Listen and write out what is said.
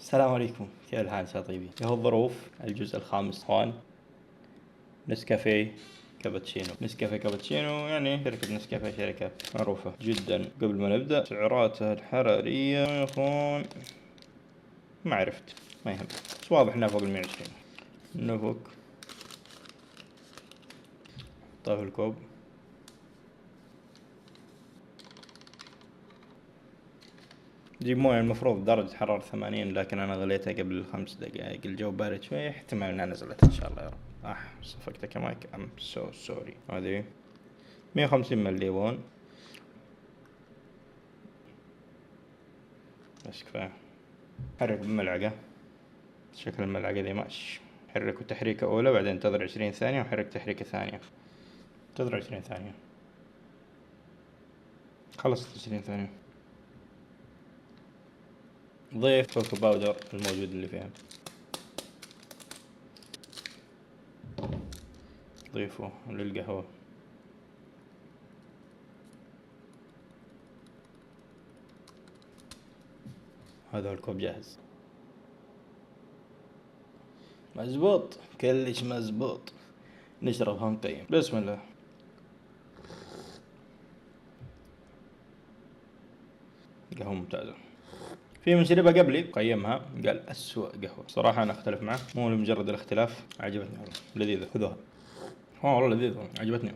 السلام عليكم، كيف الحال يا طيبين؟ له الظروف الجزء الخامس اخوان. نسكافيه كابتشينو. نسكافيه كابتشينو يعني شركة نسكافيه شركة معروفة جدا. قبل ما نبدأ سعراتها الحرارية يا اخوان ما عرفت، ما يهم، بس واضح انها فوق 120. نفك حطها في الكوب. جيب موية المفروض درجة حرارة 80، لكن أنا غليتها قبل 5 دقائق. الجو بارد شوي، احتمال إنها نزلت إن شاء الله يا رب. صفقتها كمايك. أم سو سوري. هذه 150 ملي ليمون بس كفاية. حرك بملعقة، شكل الملعقة ذي ماشي. حركه تحريكة أولى، بعدين انتظر 20 ثانية، وحرك تحريكة ثانية. انتظر 20 ثانية. خلصت 20 ثانية. ضيف كوكو باودر الموجود اللي فيها، ضيفه للقهوة. هذا الكوب جاهز. مزبوط، كلش مزبوط. نشربها ونقيم. بسم الله. قهوة ممتازة. في من شربها قبلي قيمها قال أسوأ قهوة. صراحة أنا أختلف معه، مو لمجرد الاختلاف، عجبتني والله، لذيذة. خذوها. والله لذيذة، عجبتني.